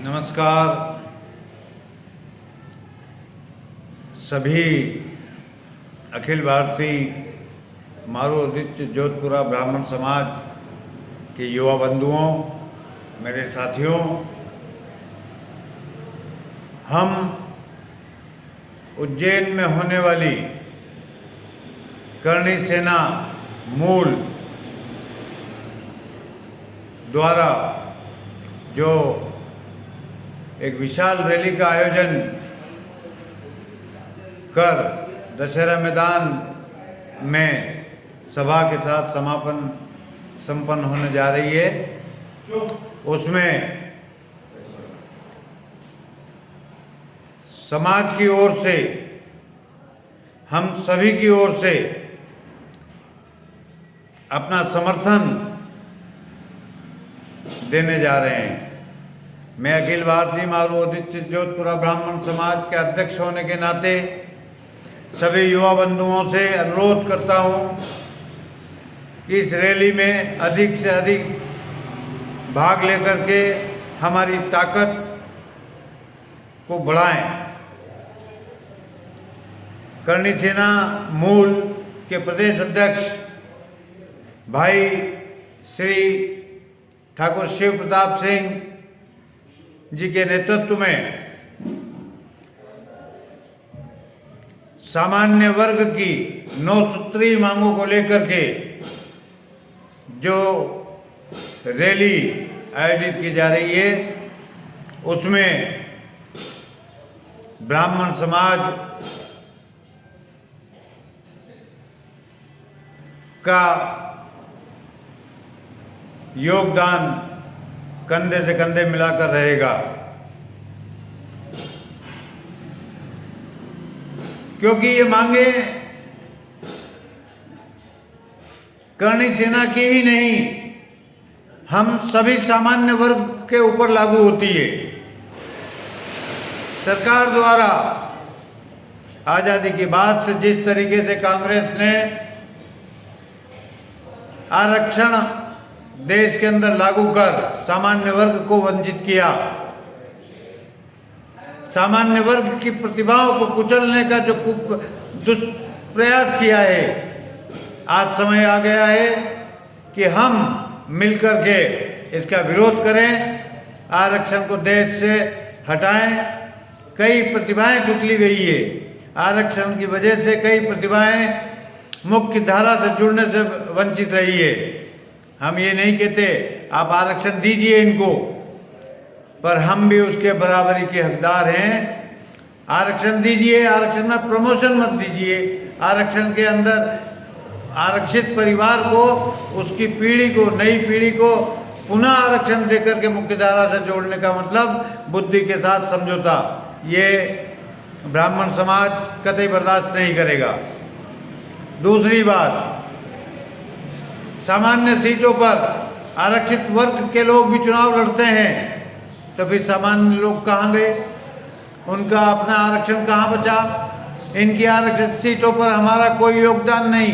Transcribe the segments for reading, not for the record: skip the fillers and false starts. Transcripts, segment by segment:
नमस्कार सभी अखिल भारतीय मारूआदित्य जोधपुरा ब्राह्मण समाज के युवा बंधुओं, मेरे साथियों, हम उज्जैन में होने वाली करणी सेना मूल द्वारा जो एक विशाल रैली का आयोजन कर दशहरा मैदान में सभा के साथ संपन्न होने जा रही है, उसमें समाज की ओर से, हम सभी की ओर से अपना समर्थन देने जा रहे हैं। मैं अखिल भारतीय मारूआदित्य जोधपुरा ब्राह्मण समाज के अध्यक्ष होने के नाते सभी युवा बंधुओं से अनुरोध करता हूं कि इस रैली में अधिक से अधिक भाग लेकर के हमारी ताकत को बढ़ाएं। करणी सेना मूल के प्रदेश अध्यक्ष भाई श्री ठाकुर शिव प्रताप सिंह जी के नेतृत्व में सामान्य वर्ग की 9 सूत्री मांगों को लेकर के जो रैली आयोजित की जा रही है, उसमें ब्राह्मण समाज का योगदान कंधे से कंधे मिलाकर रहेगा, क्योंकि ये मांगे करणी सेना की ही नहीं, हम सभी सामान्य वर्ग के ऊपर लागू होती है। सरकार द्वारा आजादी के बाद से जिस तरीके से कांग्रेस ने आरक्षण देश के अंदर लागू कर सामान्य वर्ग को वंचित किया, सामान्य वर्ग की प्रतिभाओं को कुचलने का जो दुष्प्रयास किया है, आज समय आ गया है कि हम मिलकर के इसका विरोध करें, आरक्षण को देश से हटाएं। कई प्रतिभाएं कुचली गई है, आरक्षण की वजह से कई प्रतिभाएं मुख्य धारा से जुड़ने से वंचित रही है। हम ये नहीं कहते आप आरक्षण दीजिए इनको, पर हम भी उसके बराबरी के हकदार हैं। आरक्षण दीजिए, आरक्षण में प्रमोशन मत दीजिए। आरक्षण के अंदर आरक्षित परिवार को, उसकी पीढ़ी को, नई पीढ़ी को पुनः आरक्षण देकर के मुख्यधारा से जोड़ने का मतलब बुद्धि के साथ समझौता, ये ब्राह्मण समाज कतई बर्दाश्त नहीं करेगा। दूसरी बात, सामान्य सीटों पर आरक्षित वर्ग के लोग भी चुनाव लड़ते हैं, तो फिर सामान्य लोग कहाँ गए? उनका अपना आरक्षण कहाँ बचा? इनकी आरक्षित सीटों पर हमारा कोई योगदान नहीं,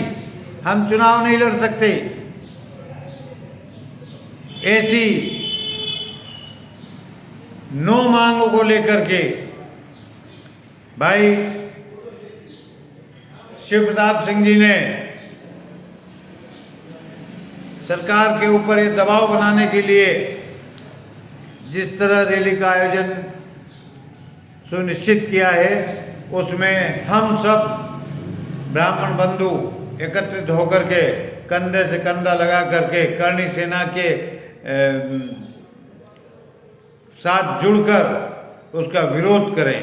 हम चुनाव नहीं लड़ सकते। ऐसी 9 मांगों को लेकर के भाई शिव प्रताप सिंह जी ने सरकार के ऊपर ये दबाव बनाने के लिए जिस तरह रैली का आयोजन सुनिश्चित किया है, उसमें हम सब ब्राह्मण बंधु एकत्रित होकर के कंधे से कंधा लगा करके करणी सेना के साथ जुड़कर उसका विरोध करें,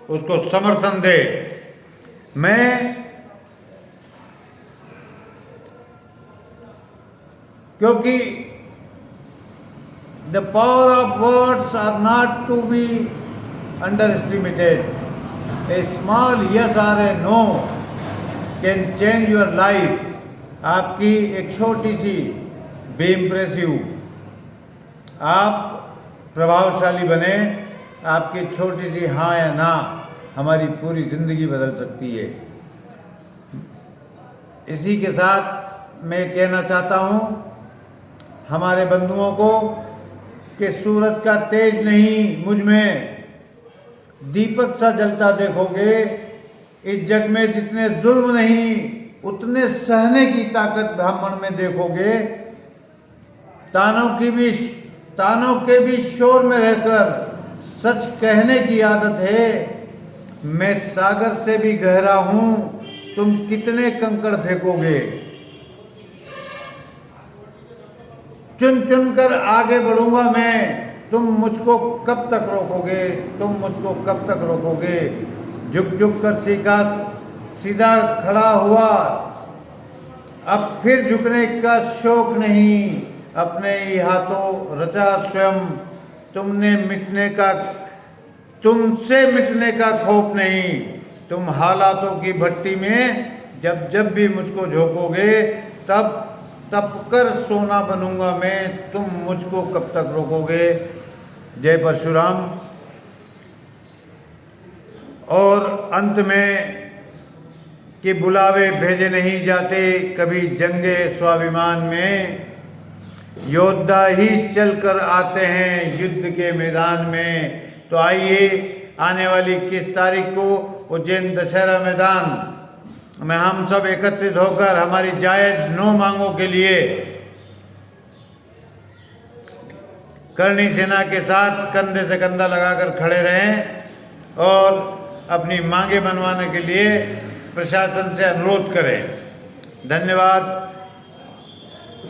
उसको समर्थन दें। मैं क्योंकि the power of words are not to be underestimated. A small yes or a no can change your life. आपकी एक छोटी सी बे इम्प्रेसिव, आप प्रभावशाली बने, आपकी छोटी सी हाँ या ना हमारी पूरी जिंदगी बदल सकती है। इसी के साथ मैं कहना चाहता हूँ, हमारे बंधुओं को कि सूरज का तेज नहीं मुझ में दीपक सा जलता देखोगे। इस जग में जितने जुल्म नहीं उतने सहने की ताकत ब्राह्मण में देखोगे। तानों के भी शोर में रहकर सच कहने की आदत है। मैं सागर से भी गहरा हूं, तुम कितने कंकड़ फेंकोगे। चुन चुन कर आगे बढ़ूंगा मैं, तुम मुझको कब तक रोकोगे, तुम मुझको कब तक रोकोगे। झुक झुक कर सीधा खड़ा हुआ, अब फिर झुकने का शौक नहीं। अपने ही हाथों रचा स्वयं, तुमसे मिटने का खौफ नहीं। तुम हालातों की भट्टी में जब भी मुझको झोंकोगे, तब तपकर सोना बनूंगा मैं, तुम मुझको कब तक रोकोगे। जय परशुराम। और अंत में कि बुलावे भेजे नहीं जाते कभी जंगे स्वाभिमान में, योद्धा ही चलकर आते हैं युद्ध के मैदान में। तो आइए आने वाली 21 तारीख को उज्जैन दशहरा मैदान में हम सब एकत्रित होकर हमारी जायज 9 मांगों के लिए करणी सेना के साथ कंधे से कंधा लगाकर खड़े रहें और अपनी मांगे मनवाने के लिए प्रशासन से अनुरोध करें। धन्यवाद।